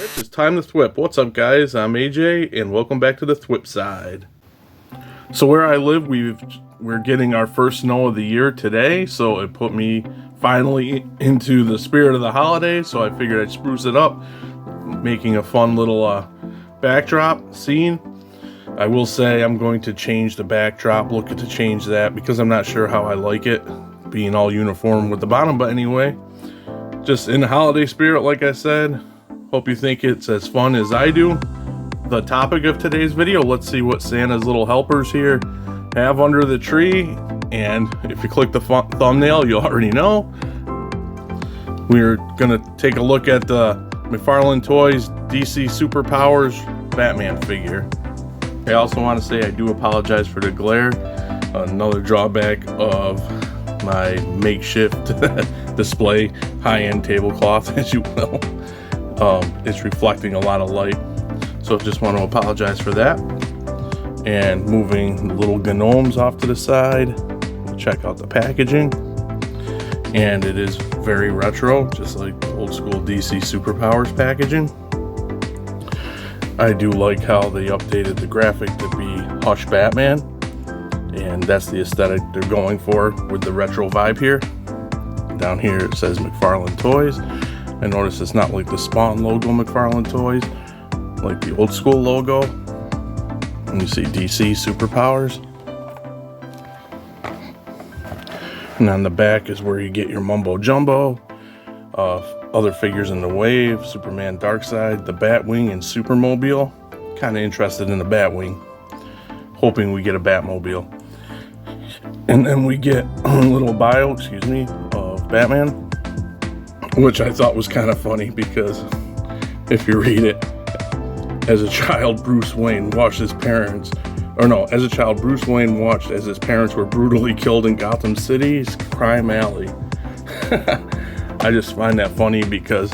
It's time to thwip. What's up, guys? I'm AJ, and welcome back to the thwip side. So where I live, we're getting our first snow of the year today, so it put me finally into the spirit of the holiday. So I figured I'd spruce it up, making a fun little backdrop scene. I will say I'm going to change the backdrop, looking to change that because I'm not sure how I like it being all uniform with the bottom. But anyway, just in the holiday spirit, like I said. Hope you think it's as fun as I do. The topic of today's video, let's see what Santa's little helpers here have under the tree. And if you click the thumbnail, you already know. We're gonna take a look at the McFarlane Toys DC Superpowers Batman figure. I also want to say I do apologize for the glare. Another drawback of my makeshift display high-end tablecloth, as you will. It's reflecting a lot of light, so just want to apologize for that. And moving little gnomes off to the side, check out the packaging, and it is very retro, just like the old school DC Superpowers packaging. I do like how they updated the graphic to be Hush Batman, and that's the aesthetic they're going for with the retro vibe here. Down here it says McFarlane Toys. I notice it's not like the Spawn logo McFarlane Toys, like the old school logo. And you see DC Superpowers. And on the back is where you get your mumbo jumbo, other figures in the wave, Superman Darkseid, the Batwing, and Supermobile. Kind of interested in the Batwing, hoping we get a Batmobile. And then we get a little bio, of Batman, which I thought was kind of funny because if you read it, as a child, Bruce Wayne watched his parents, as a child, Bruce Wayne watched as his parents were brutally killed in Gotham City's crime alley. I just find that funny because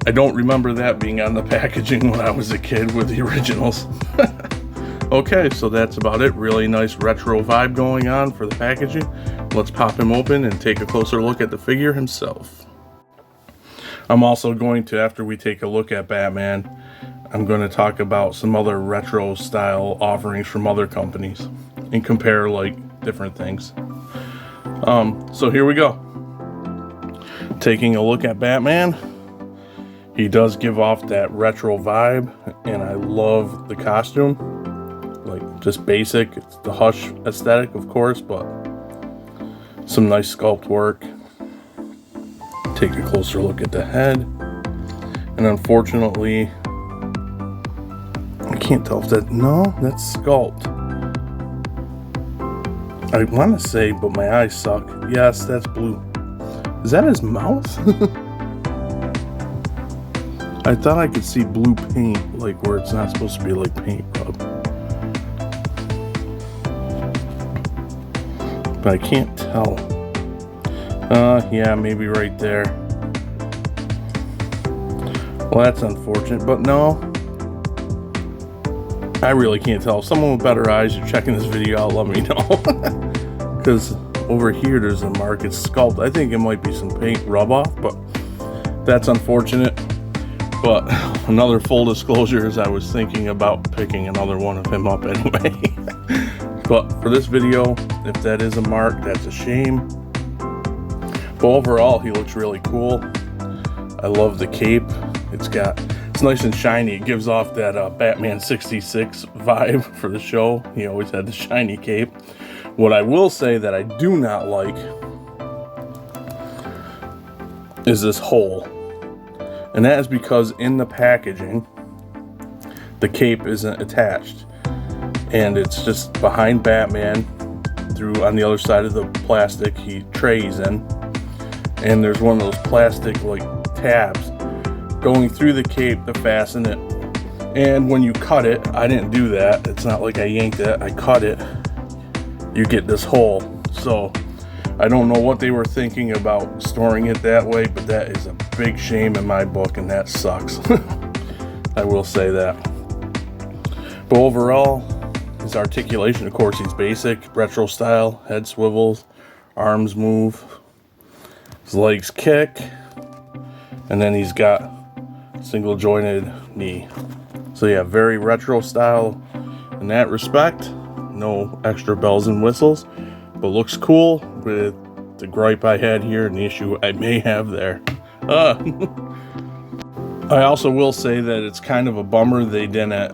I don't remember that being on the packaging when I was a kid with the originals. Okay, so that's about it. Really nice retro vibe going on for the packaging. Let's pop him open and take a closer look at the figure himself. I'm also going to, after we take a look at Batman, I'm going to talk about some other retro style offerings from other companies and compare like different things. So here we go. Taking a look at Batman. He does give off that retro vibe, and I love the costume. Like, just basic. It's the Hush aesthetic, of course, but some nice sculpt work. Take a closer look at the head, and unfortunately I can't tell if that's sculpt. I want to say, but my eyes suck. Yes, that's blue. Is that his mouth? I thought I could see blue paint, like where it's not supposed to be like paint rub, but I can't tell. Yeah, maybe right there. Well, that's unfortunate, but no. I really can't tell. If someone with better eyes are checking this video out, let me know. Because over here there's a mark, it's sculpt. I think it might be some paint rub off, but that's unfortunate. But another full disclosure is I was thinking about picking another one of him up anyway. But for this video, if that is a mark, that's a shame. But overall, he looks really cool. I love the cape. It's nice and shiny. It gives off that Batman 66 vibe for the show. He always had the shiny cape. What I will say that I do not like is this hole. And that is because in the packaging, the cape isn't attached. And it's just behind Batman through on the other side of the plastic trays in. And there's one of those plastic like tabs going through the cape to fasten it. And when you cut it, I didn't do that. It's not like I yanked it, I cut it. You get this hole. So I don't know what they were thinking about storing it that way, but that is a big shame in my book, and that sucks. I will say that. But overall, his articulation, of course, he's basic, retro style, head swivels, arms move, his legs kick, and then he's got single jointed knee. So yeah, very retro style in that respect. No extra bells and whistles, but looks cool with the gripe I had here and the issue I may have there. I also will say that it's kind of a bummer they didn't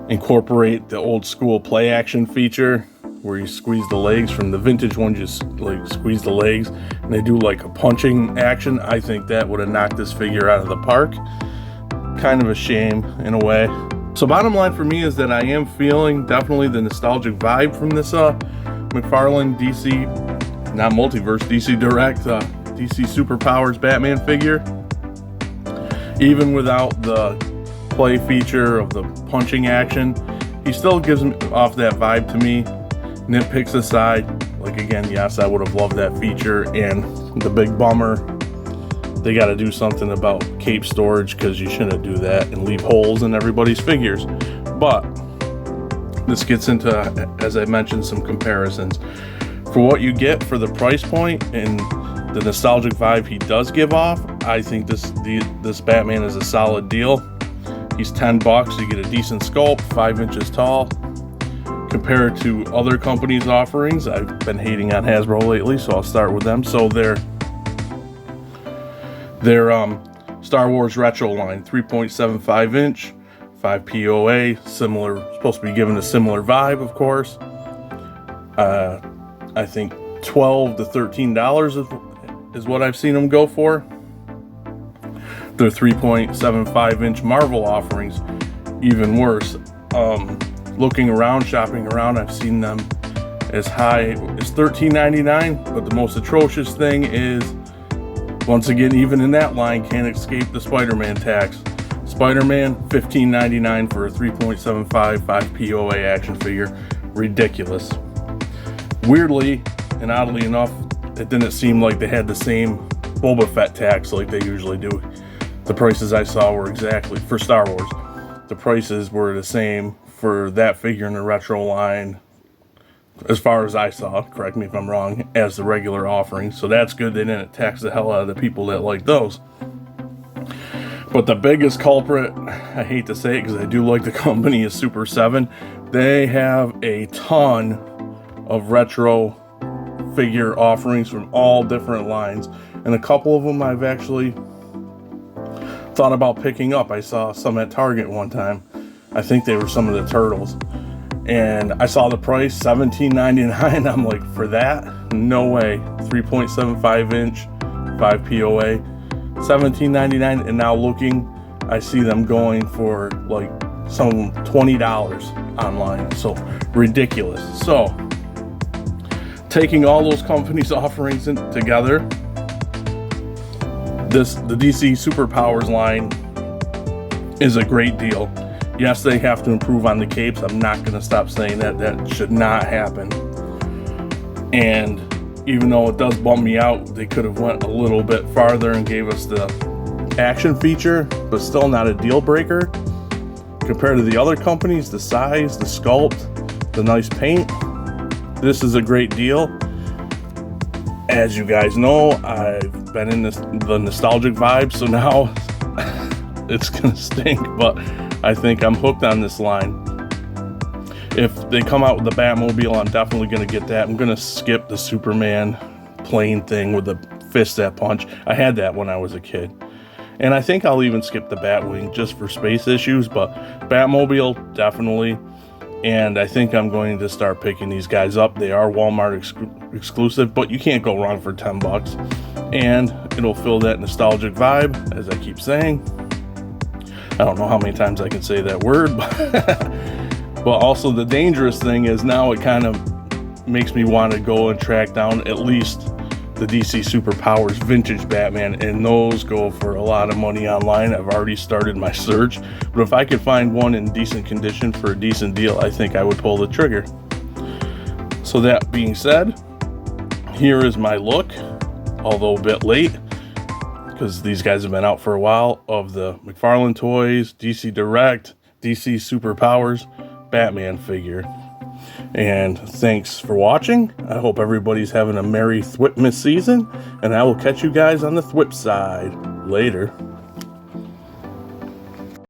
incorporate the old school play action feature where you squeeze the legs. From the vintage one, just like squeeze the legs and they do like a punching action. I think that would have knocked this figure out of the park. Kind of a shame in a way. So bottom line for me is that I am feeling definitely the nostalgic vibe from this McFarlane DC, not multiverse, DC Direct, DC Superpowers Batman figure. Even without the play feature of the punching action, he still gives off that vibe to me. Nitpicks aside, like again, yes, I would have loved that feature, and the big bummer, they got to do something about cape storage, because you shouldn't do that and leave holes in everybody's figures. But this gets into, as I mentioned, some comparisons. For what you get for the price point and the nostalgic vibe he does give off, I think this Batman is a solid deal. He's $10. You get a decent sculpt, 5 inches tall. Compared to other companies' offerings, I've been hating on Hasbro lately, so I'll start with them. So their Star Wars Retro line, 3.75 inch, 5 POA, similar, supposed to be given a similar vibe, of course. I think $12 to $13 is what I've seen them go for. Their 3.75 inch Marvel offerings, even worse. Looking around, shopping around, I've seen them as high as $13.99, but the most atrocious thing is, once again, even in that line, can't escape the Spider-Man tax. Spider-Man, $15.99 for a 3.75 5 POA action figure. Ridiculous. Weirdly and oddly enough, it didn't seem like they had the same Boba Fett tax like they usually do. The prices I saw were exactly, for Star Wars, the prices were the same for that figure in the retro line, as far as I saw, correct me if I'm wrong, as the regular offering. So that's good, they didn't tax the hell out of the people that like those. But the biggest culprit, I hate to say it because I do like the company, is Super 7. They have a ton of retro figure offerings from all different lines, and a couple of them I've actually thought about picking up. I saw some at Target one time. I think they were some of the Turtles, and I saw the price, $17.99. I'm like, for that? No way. 3.75 inch, 5 POA, $17.99. And now looking, I see them going for like some $20 online. So ridiculous. So taking all those companies' offerings together, the DC Superpowers line is a great deal. Yes, they have to improve on the capes. I'm not going to stop saying that. That should not happen. And even though it does bum me out, they could have went a little bit farther and gave us the action feature, but still not a deal breaker. Compared to the other companies, the size, the sculpt, the nice paint, this is a great deal. As you guys know, I've been in the nostalgic vibe, so now it's going to stink, but I think I'm hooked on this line. If they come out with the Batmobile, I'm definitely going to get that. I'm going to skip the Superman plain thing with the fist that punch. I had that when I was a kid. And I think I'll even skip the Batwing just for space issues, but Batmobile, definitely. And I think I'm going to start picking these guys up. They are Walmart exclusive, but you can't go wrong for $10. And it'll fill that nostalgic vibe, as I keep saying. I don't know how many times I can say that word, but also the dangerous thing is now it kind of makes me want to go and track down at least the DC Superpowers vintage Batman, and those go for a lot of money online. I've already started my search, but if I could find one in decent condition for a decent deal, I think I would pull the trigger. So that being said, here is my look, although a bit late, because these guys have been out for a while, of the McFarlane Toys, DC Direct, DC Superpowers Batman figure. And thanks for watching. I hope everybody's having a merry Thwipmas season, and I will catch you guys on the Thwip side. Later.